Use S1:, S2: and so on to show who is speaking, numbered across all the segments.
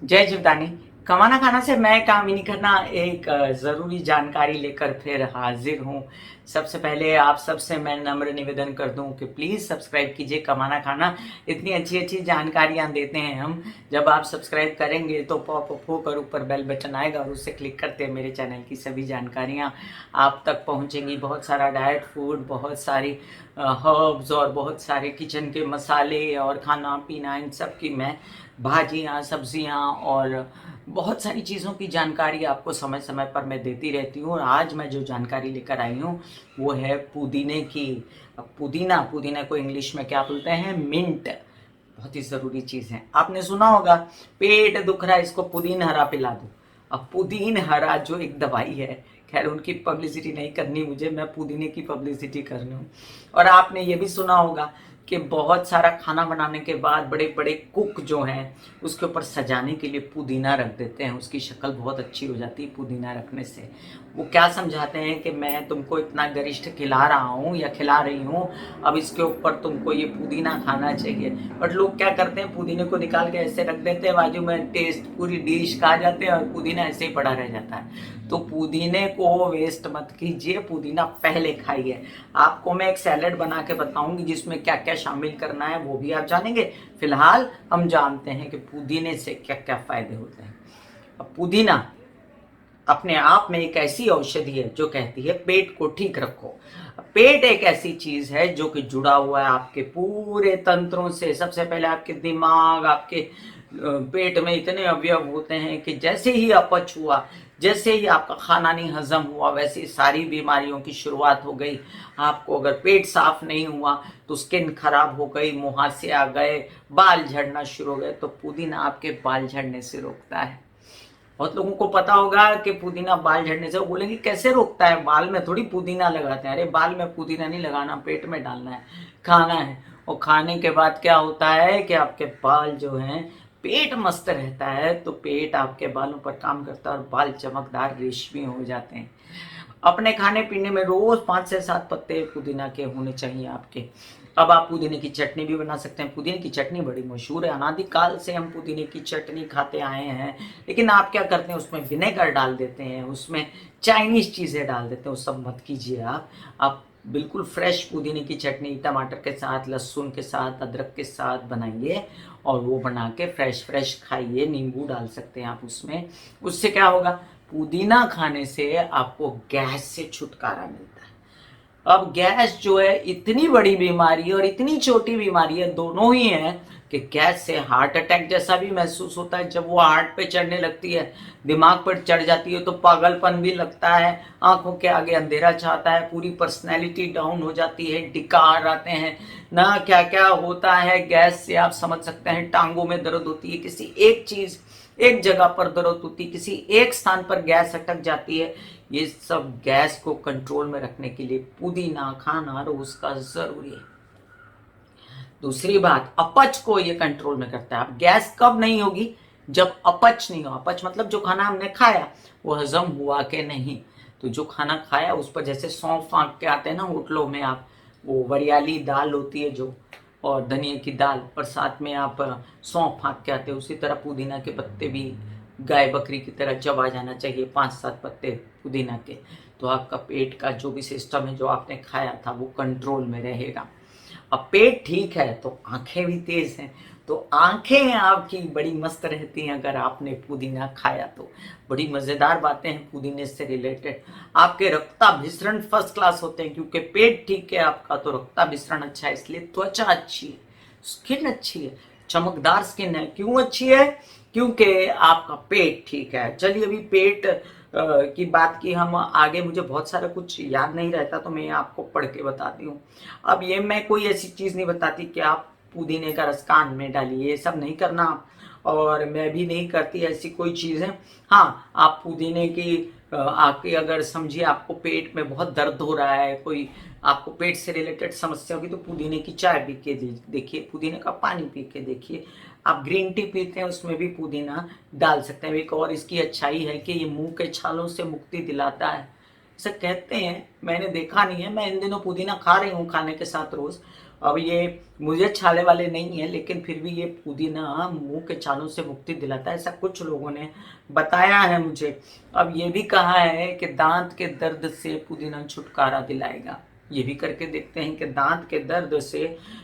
S1: जय जीवदानी। कमाना खाना से मैं कामिनी खन्ना एक ज़रूरी जानकारी लेकर फिर हाजिर हूँ। सबसे पहले आप सबसे मैं नम्र निवेदन कर दूं कि प्लीज़ सब्सक्राइब कीजिए कमाना खाना। इतनी अच्छी अच्छी जानकारियाँ देते हैं हम। जब आप सब्सक्राइब करेंगे तो पॉप अप होकर ऊपर बेल बटन आएगा और उससे क्लिक करते हैं मेरे चैनल की सभी जानकारियाँ आप तक पहुँचेंगी। बहुत सारा डाइट फूड, बहुत सारी हर्ब्स और बहुत सारे किचन के मसाले और खाना पीना, इन सब की मैं भाजियाँ, सब्जियाँ और बहुत सारी चीज़ों की जानकारी आपको समय समय पर मैं देती रहती हूँ। और आज मैं जो जानकारी लेकर आई हूँ वो है पुदीने की। अब पुदीना को इंग्लिश में क्या बोलते हैं? मिंट। बहुत ही ज़रूरी चीज़ है। आपने सुना होगा पेट दुख रहा है इसको पुदीन हरा पिला दो। अब पुदीन हरा जो एक दवाई है, खैर उनकी पब्लिसिटी नहीं करनी मुझे, मैं पुदीने की पब्लिसिटी कर रही हूँ। और आपने ये भी सुना होगा कि बहुत सारा खाना बनाने के बाद बड़े बड़े कुक जो हैं उसके ऊपर सजाने के लिए पुदीना रख देते हैं। उसकी शक्ल बहुत अच्छी हो जाती है पुदीना रखने से। वो क्या समझाते हैं कि मैं तुमको इतना गरिष्ठ खिला रहा हूँ या खिला रही हूँ, अब इसके ऊपर तुमको ये पुदीना खाना चाहिए। बट लोग क्या करते हैं, पुदीने को निकाल के ऐसे रख देते हैं बाजू में, टेस्ट पूरी डिश खा जाते हैं और पुदीना ऐसे ही पड़ा रह जाता है। तो पुदीने को वेस्ट मत कीजिए, पुदीना पहले खाइए। आपको मैं एक सैलेड बना के बताऊंगी जिसमें क्या क्या शामिल करना है, वो भी आप जानेंगे। फिलहाल हम जानते हैं कि पुदीने से क्या क्या फायदे होते हैं। अब पुदीना अपने आप में एक ऐसी औषधि है जो कहती है पेट को ठीक रखो। पेट एक ऐसी चीज है जो कि जुड़ा हुआ है आपके पूरे तंत्रों से। सबसे पहले आपके दिमाग, आपके पेट में इतने अवयव होते हैं कि जैसे ही अपच हुआ, जैसे ही आपका खाना नहीं हजम हुआ, वैसे सारी बीमारियों की शुरुआत हो गई। आपको अगर पेट साफ नहीं हुआ तो स्किन खराब हो गई, मुहासे आ गए, बाल झड़ना शुरू हो गए। तो पुदीना आपके बाल झड़ने से रोकता है। बहुत लोगों को पता होगा कि पुदीना बाल झड़ने से, वो बोलेंगे कैसे रोकता है, बाल में थोड़ी पुदीना लगाते हैं। अरे बाल में पुदीना नहीं लगाना, पेट में डालना है, खाना है। और खाने के बाद क्या होता है कि आपके बाल जो हैं, पेट मस्त रहता है तो पेट आपके बालों पर काम करता है और बाल चमकदार रेशमी हो जाते हैं। अपने खाने पीने में रोज 5 से 7 पत्ते पुदीना के होने चाहिए आपके। अब आप पुदीने की चटनी भी बना सकते हैं। पुदीने की चटनी बड़ी मशहूर है, अनादिकाल से हम पुदीने की चटनी खाते आए हैं। लेकिन आप क्या करते हैं, उसमें विनेगर डाल देते हैं, उसमें चाइनीज चीजें डाल देते हैं। वो सब मत कीजिए। आप बिल्कुल फ्रेश पुदीने की चटनी टमाटर के साथ, लहसुन के साथ, अदरक के साथ बनाइए और वो बना के फ्रेश फ्रेश खाइए। नींबू डाल सकते हैं आप उसमें। उससे क्या होगा, पुदीना खाने से आपको गैस से छुटकारा मिलता है। अब गैस जो है इतनी बड़ी बीमारी है और इतनी छोटी बीमारी है, दोनों ही है कि गैस से हार्ट अटैक जैसा भी महसूस होता है। जब वो हार्ट पे चढ़ने लगती है, दिमाग पर चढ़ जाती है, तो पागलपन भी लगता है, आंखों के आगे अंधेरा छाता है, पूरी पर्सनैलिटी डाउन हो जाती है, डिकार आते हैं ना, क्या क्या होता है गैस से आप समझ सकते हैं। टांगों में दर्द होती है, किसी एक चीज एक जगह पर दर्द होती है, किसी एक स्थान पर गैस अटक जाती है। ये सब गैस को कंट्रोल में रखने के लिए पुदीना खाना रोज का जरूरी है। दूसरी बात, अपच को ये कंट्रोल में करता है। अब गैस कब नहीं होगी, जब अपच नहीं हो। अपच मतलब जो खाना हमने खाया वो हजम हुआ कि नहीं। तो जो खाना खाया उस पर जैसे सौंफ फाँक के आते हैं ना होटलों में, आप वो वरियाली दाल होती है जो, और धनिया की दाल, और साथ में आप सौंफ फाँक के आते हैं, उसी तरह पुदीना के पत्ते भी गाय बकरी की तरह चबा जाना चाहिए, 5-7 पत्ते पुदीना के। तो आपका पेट का जो भी सिस्टम है जो आपने खाया था वो कंट्रोल में रहेगा। अब पेट ठीक है तो आंखें भी तेज हैं, तो आंखें आपकी बड़ी मस्त रहती हैं अगर आपने पुदीना खाया तो। बड़ी मजेदार बातें हैं पुदीने से रिलेटेड। आपके रक्ताभिसरण फर्स्ट क्लास होते हैं क्योंकि पेट ठीक है आपका, तो रक्ताभिसरण अच्छा है, इसलिए त्वचा अच्छी है, स्किन अच्छी है, चमकदार स्किन है। क्यों अच्छी है? क्योंकि आपका पेट ठीक है। चलिए अभी पेट की बात की हम आगे, मुझे बहुत सारा कुछ याद नहीं रहता तो मैं आपको पढ़ के बताती हूँ। अब ये मैं कोई ऐसी चीज़ नहीं बताती कि आप पुदीने का रस कान में डालिए, ये सब नहीं करना आप, और मैं भी नहीं करती ऐसी कोई चीज़ है। हाँ, आप पुदीने की आके अगर समझिए आपको पेट में बहुत दर्द हो रहा है, कोई आपको पेट से रिलेटेड समस्या होगी, तो पुदीने की चाय पी के देखिए, पुदीने का पानी पी के देखिए। आप ग्रीन टी पीते हैं उसमें भी पुदीना डाल सकते हैं। एक और इसकी अच्छाई है कि ये मुंह के छालों से मुक्ति दिलाता है, ऐसा कहते हैं, मैंने देखा नहीं है। मैं इन दिनों पुदीना खा रही हूँ खाने के साथ रोज, अब ये मुझे छाले वाले नहीं है, लेकिन फिर भी ये पुदीना मुंह के छालों से मुक्ति दिलाता है, ऐसा कुछ लोगों ने बताया है मुझे। अब ये भी कहा है कि दांत के दर्द से पुदीना छुटकारा दिलाएगा। ये भी करके देखते हैं कि दांत के दर्द से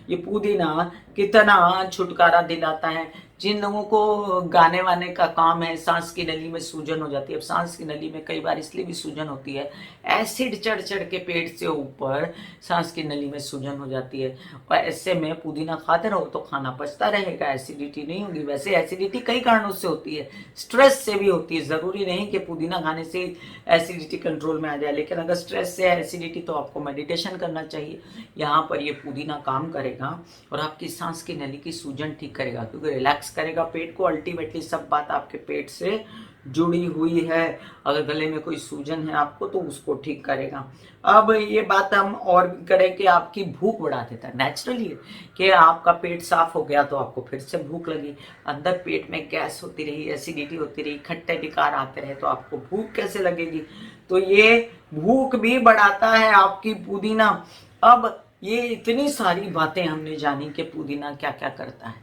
S1: ये पुदीना कितना छुटकारा दिलाता है। जिन लोगों को गाने वाने का काम है, सांस की नली में सूजन हो जाती है, अब सांस की नली में कई बार इसलिए भी सूजन होती है, एसिड चढ़ चढ़ के पेट से ऊपर सांस की नली में सूजन हो जाती है, और ऐसे में पुदीना खाते रहो तो खाना पचता रहेगा, एसिडिटी नहीं होगी। वैसे एसिडिटी कई कारणों से होती है, स्ट्रेस से भी होती है, ज़रूरी नहीं कि पुदीना खाने से एसिडिटी कंट्रोल में आ जाए, लेकिन अगर स्ट्रेस से है एसिडिटी तो आपको मेडिटेशन करना चाहिए। यहाँ पर ये पुदीना काम करेगा और आपकी सांस की नली की सूजन ठीक करेगा, क्योंकि रिलैक्स करेगा पेट को। अल्टीमेटली सब बात आपके पेट से जुड़ी हुई है। अगर गले में कोई सूजन है आपको तो उसको ठीक करेगा। अब ये बात हम और करें कि आपकी भूख बढ़ा देता है नेचुरली, कि आपका पेट साफ हो गया तो आपको फिर से भूख लगी, अंदर पेट में गैस होती रही, एसिडिटी होती रही, खट्टे विकार आते रहे तो आपको भूख कैसे लगेगी। तो ये भूख भी बढ़ाता है आपकी पुदीना। अब ये इतनी सारी बातें हमने जानी कि पुदीना क्या क्या करता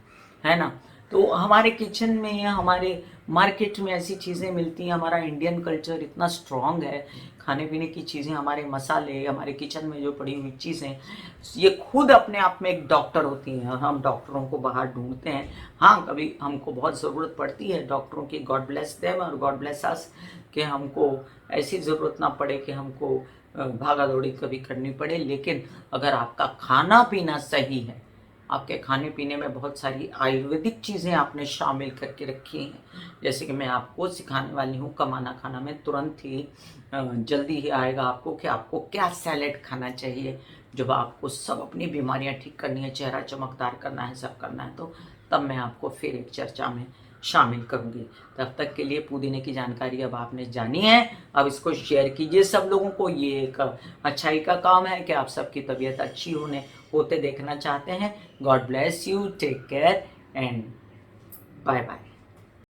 S1: है ना। तो हमारे किचन में, हमारे मार्केट में ऐसी चीज़ें मिलती हैं। हमारा इंडियन कल्चर इतना स्ट्रॉन्ग है, खाने पीने की चीज़ें, हमारे मसाले, हमारे किचन में जो पड़ी हुई चीज़ें, ये खुद अपने आप में एक डॉक्टर होती हैं। हम डॉक्टरों को बाहर ढूंढते हैं, हाँ कभी हमको बहुत ज़रूरत पड़ती है डॉक्टरों की, गॉड ब्लेस देम और गॉड ब्लेस अस, कि हमको ऐसी ज़रूरत ना पड़े कि हमको भागा दौड़ी कभी करनी पड़े। लेकिन अगर आपका खाना पीना सही है, आपके खाने पीने में बहुत सारी आयुर्वेदिक चीज़ें आपने शामिल करके रखी हैं, जैसे कि मैं आपको सिखाने वाली हूँ कमाना खाना में, तुरंत ही जल्दी ही आएगा आपको कि आपको क्या सैलेड खाना चाहिए। जब आपको सब अपनी बीमारियाँ ठीक करनी है, चेहरा चमकदार करना है, सब करना है, तो तब मैं आपको फिर एक चर्चा में शामिल करूँगी। तब तक के लिए पुदीने की जानकारी अब आपने जानी है, अब इसको शेयर कीजिए सब लोगों को। ये एक अच्छाई का काम है कि आप सबकी तबीयत अच्छी होते देखना चाहते हैं। God bless you, take care and bye bye.